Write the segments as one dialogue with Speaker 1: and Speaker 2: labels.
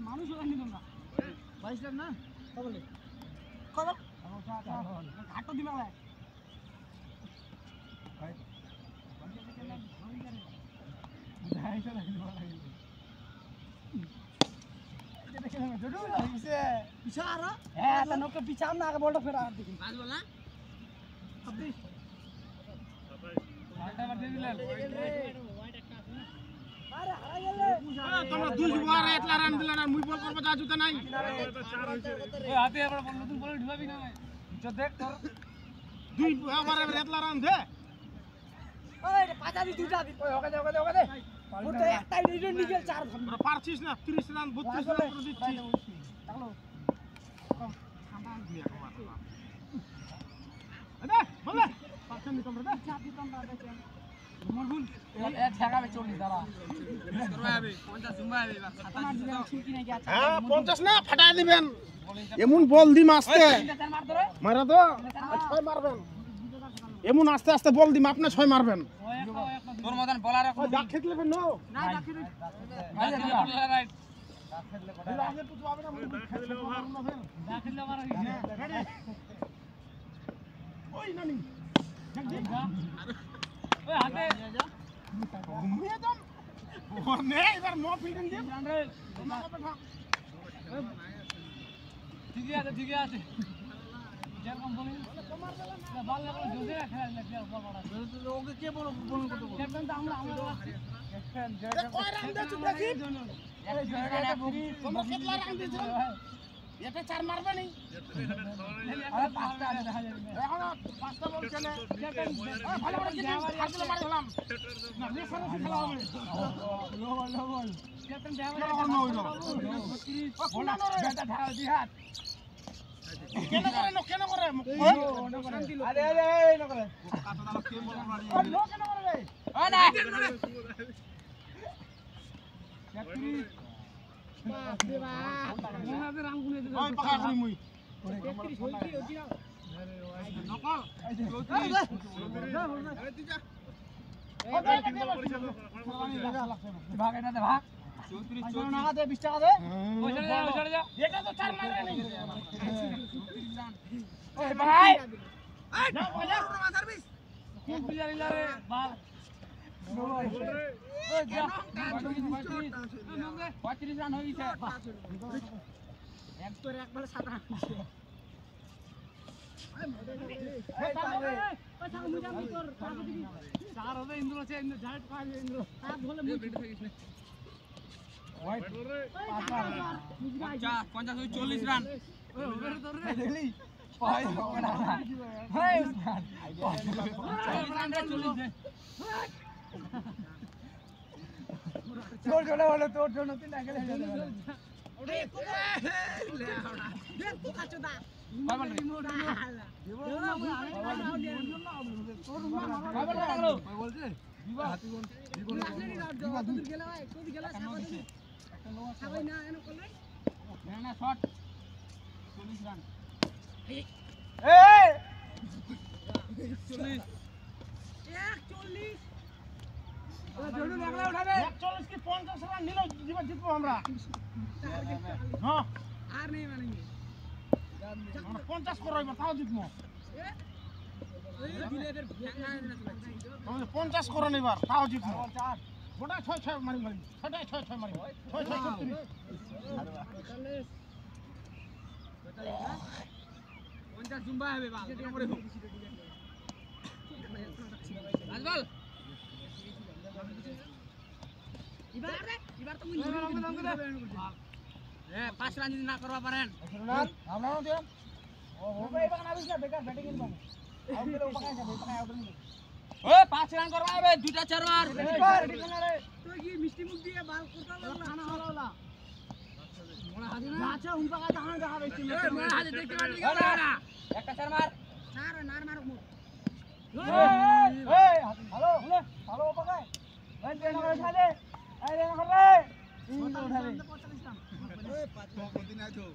Speaker 1: মানুষ না 22 লাখ না বলে কত ঘাটো দিবা তোমরা দুই বার এতলা রান দিলা না মুই বল করব যা জুতা নাই এ হাতে এবার বল নতুন বল ঢুকাবি না ভাই তো দেখ তোর দুই বার এতলা রান দে ওই পাঁচা দি দুটা দি ওই ওকে দে ওর তো একটাই নিজন নিগেল চার ধর পারছিস না 30 রান 32 রান করে দিচ্ছি তাহলে কম ঠান্ডা দিয়ে আমার আরে বল পাঁচটা নি তোমরা দে চার দি তোমরা দেখেন মরবুল এ ঠেকাবে 40 দাঁড়া করবে 50 জুম্বা হবে খাতা দিও ঠিকই নাই আছে হ্যাঁ 50 না ফাটায় দিবেন এমন বল দি মারতে মারা তো 6 মারবেন এমন আস্তে আস্তে বল দিম আপনি 6 মারবেন তোর মতন বলার এখন ডাক খেতে নেবেন নো না ডাক খেতে রাইট ডাক খেতে করে আগে তো হবে না খেতে নেবেন ডাক খেতে মারা রেডি ওই নানি ওই হাতে ঘুমিয়ে যাম ওনে এবার নো ফিল্ডিং দি ঠিক আছে যেরকম বলি তোমার বেলা বল লাগলো জোরে খেলা লাগছে বল বড় ওকে কে বল বল কত বল ক্যাপ্টেন তো আমরা ক্যাপ্টেন কয় রান দে চুপ রাখি এই জায়গাটা বগি তোমরা কতলা রান দিছো এটা চার মারবে নি আরে পাঁচটা আছে দেখা যাবে এখন পাঁচটা বল চলে ক্যাপ্টেন ভালো করে কি ফাসলে মার দিলাম না নেসারে খেলা হবে লো বল ক্যাপ্টেন দেওয়া না হইলো বল বেটা ঢাল দি হাত কেন করে আরে ন করে কাটা দাও কে বল মারি লো কেন করে রে ও না চাকরি বাপ রে বাপ মোনাতে রাম গুনে দে ওই পাকা করি মুই 33 হইছি ওজি না নকল 34 এই তুই যা ভাগ এটা দে ভাগ 34 টাকা দে 20 টাকা দে ওই চলে যা এটা তো চার মারে নি ওই ভাই এই না বাজার না সার্ভিস খুব বিয়ার ইলারে বাল ওই যা 35 রান হইছে এক করে একবারে 7 রান হইছে এই তারে ওই থাক মুজাম তোর চার হবে ইন্দ্র আছে ইন্দ্র ঝাট পাবে ইন্দ্র সাত হলে মুই বেটে থাকিস না ওই 50 40 রান ওই ওভার তোর রে দেখলি পাই হবে না হেই রান 40 দে তোর জন্য বলে তোর জন্য তিন আগে ওরে লে ওড়া দেখ তো কাচো দা বাবা রিমোট তোর বাবা লাগলো বলছে দিবা হাতি কোন দিবা দূর গেলা ভাই কোদি গেলা সাবা দিবি একটা লো সাবাই না এনো করলাই না শট 40 রান এই 40 জোড়ু লাগলা উঠাবে 41 কি 50 রান নিলো জিতবো আমরা হ্যাঁ আর নেই মানে আমরা 50 করব তাও জিতবো এই দিলেদের ভাঙা না চলে 50 করো এবার তাও জিতবো গোটা 6 মারি 6 মারি 6 50 জুম্বা হবে বাল পরে রাজবল এবার তো মুই এ 5 রান যদি না করবা পারেন আমরা না দেন ও ভাই বাগান আবিস না বেকার ব্যাটিং ইন বাগান আউট করে বাগান যাবে বাগান আউট নিবে ওই 5 রান করবা হবে দুইটা চার মার তুই কি মিষ্টি মুখ দিয়ে বাল করতা লাগলা না হলো আচ্ছা উনপা কা দাঁড়া দেখা বেশি হাতে দেখতে পারলি না একটা চার মার চার নার মার মুখ এই হ্যালো হ্যালো পাকাই এই দেন করে ছাড়ে এই দেন করে তিন উঠাবে এই 5 দিন আছো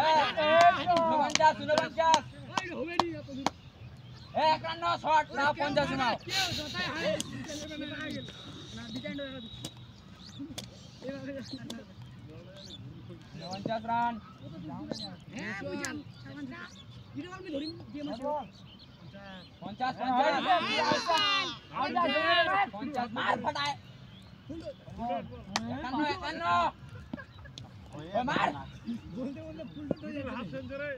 Speaker 1: এই 49 ওই হবে নি এত দূর 51 শট না 50 নাও কেউ যতাই হাই না ডিজাইন এবারে 50 রান হ্যাঁ বুঝাম 50 ভিডিও কল ধরি দিয়ে মারো 50 মার ফাটায় একান্ন ওই মার বলতে বলতে ফুল তো হয়ে যাবে হাফ সেঞ্চুরি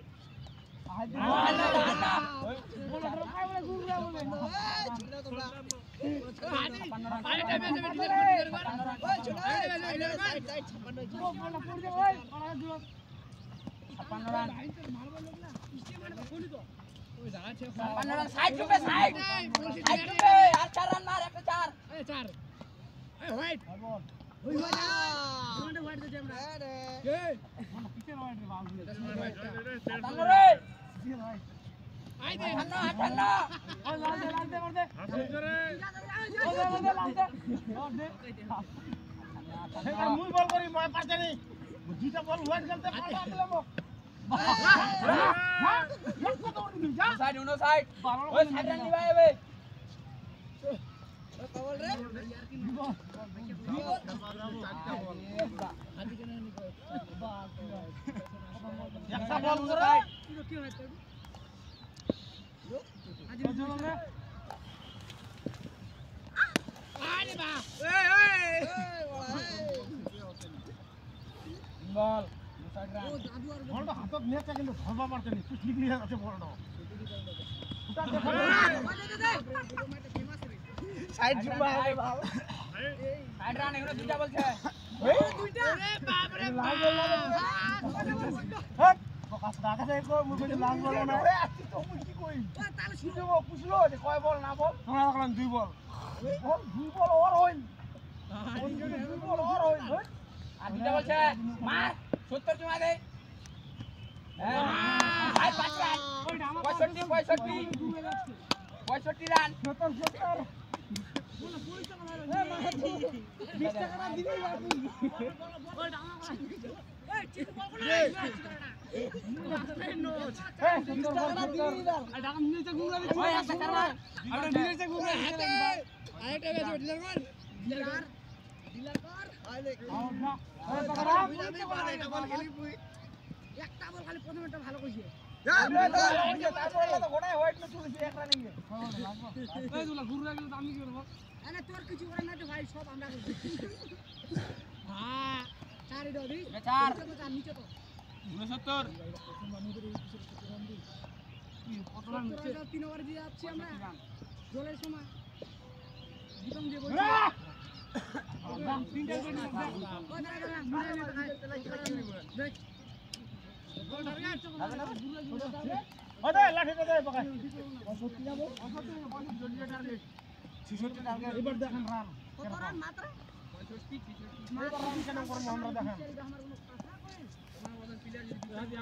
Speaker 1: মুই বল করি মই পারছানি দুইটা বল ওয়াইড খেলতে পারলাম সাইড উনো সাইড ওই সাইড রান নিবা হবে কবল রে একটা বল করে কি হচ্ছে আজি চলো রে আরে বাহ এই বল সাইড রান বলটা হাতত নেটা কিন্তু ধরবা পারছনি তুই ঠিক নিয়ে আছে বলটা ফুটা দেখো সাইড জুমা হবে বাবা সাইড রান এগুলো দুইটা বলছে এই দুইটা আরে বাপ রে বাপ হট ফোকাস রাখা যায় কো মুই কই লাল বল না ওই আসি তো মুই কি কই তাহলে শুনবো পুছলো যে কয় বল না বল তোমরা রাখলাম দুই বল দুই বল ওর হইল কোন জায়গায় দুই বল ওর হইল আর দুইটা বলছে মার 70 জমা দে হ্যাঁ আর 5 রান 65 রান 70 একটা বল খালি প্রথমটা ভালো কইছে তোর কিছু করে না তো ভাই সব আমরা হ্যাঁ চার দড়ি চার নিচে তো 69 কত রান 3 ওভার দিয়ে যাচ্ছি আমরা জলের সময় জীবন দিয়ে বলছি তিনটা দেখ ওটা লাঠিটা দে পকাই 65 যাব 65 জলিয়া টার্গেট 66 টার্গেট এবার দেখেন রান কত রান মাত্র 65 এবার রান কেন করব আমরা দেখেন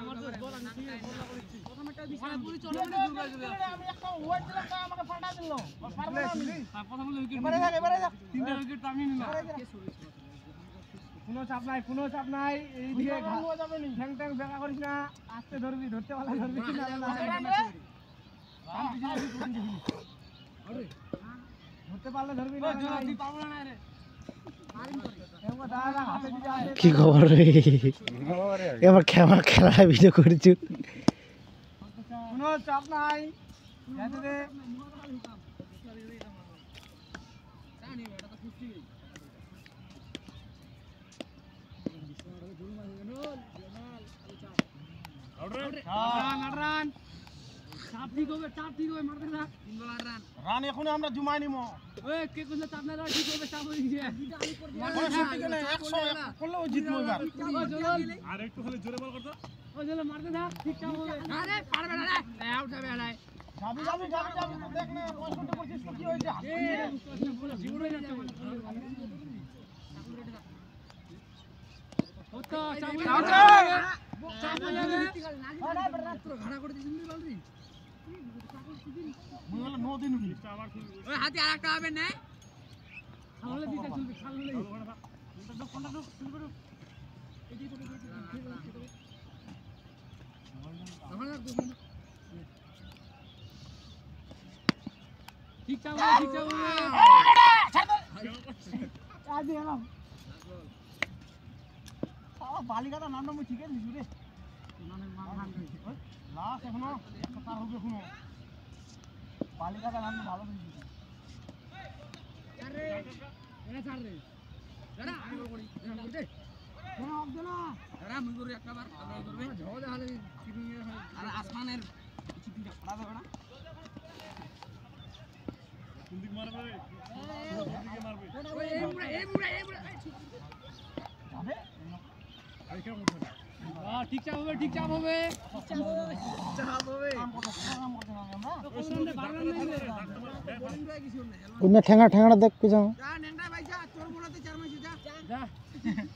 Speaker 1: আমার তো বল আমি কি বল করেছি প্রথমটা দিছি পুরি চলে মানে দূর চলে আমি একটা ওয়াইড দিলাম তা আমাকে ফাটা দিল পারবো না আমি প্রথম উইকেট এবারে যা তিনটা উইকেট তো আমি নিলাম কোনো চাপ নাই এই দিকে ঘালুয়া যাবে নি ঠ্যাং ঠ্যাং বেকা করিস না আস্তে ধরবি ধরতে পারলে ধরবি না আরে ধরতে পারলে ধরবি না তুই পাবো না রে কি খবর রে এবার খেলা ভিডিও করছি কোনো চাপ নাই যাতে রে জানি এটা তো খুশি রান চাপ ঠিক হবে মারতে না 3 বল রান রান এখন আমরা জুমাই নিমো ওই কে কোন চাপ না ঠিক হবে চাপ হয়ে গিয়ে মানে সত্যি কেন 100 করলে ও জিতবো এবার আর একটু খালি জোরে বল করতো ও চলো মারতে না ঠিক চাপ হবে আরে পারবে না রে আউট হবে আলাই যাবি দেখ না 65 পড়ছিস কি হইছে জীবন হয়ে যাচ্ছে তো চাপ ঘাড়া করে দিছিস নি বালরি মনে হলো 9 দিন ওই হাতে আরেকটা হবে না খাললে দিতে চলবে খাললে কোনটা শুরু করো এদিকে তো ঠিক চাপ আদি এলাম বালিকাটা নাম নাম ঠিক আছে রে লাস্ট এখনো কথা হবে এখনো বালিকাটা নাম ভালো দিছি আরে এনে ছাড় রে দাঁড়া আমি করি দে কোন হবে না দাঁড়া আমি করি একবার আবার করবে ঝড় দেখালে চিনি আর আসমানের চিপিটা পড়া যাবে না কোন দিক মারবে কোন দিকে মারবে এই মুড়া যাবে আর কেমন হবে ঠিক চাপ হবে কাম করতে না আমরা
Speaker 2: ওইনা ঠ্যাঙা ঠ্যাঙাটা দেখ কি যাও
Speaker 1: যা নেংটা ভাই যা তোর বলতে চার মাসে যা যা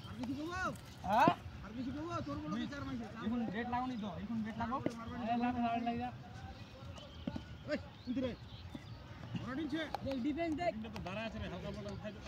Speaker 1: আর কিছু কইবো হ্যাঁ আর কিছু কইবো তোর বলতে চার মাসে এখন ডেট লাগাওনি তো এখন ডেট লাগাও লাগা যা ওই ইন্দরে ওরা দিনছে দেখ ডিফেন্স দেখ তো দাঁড়া আছে রে হালকা বড় উঠাই তো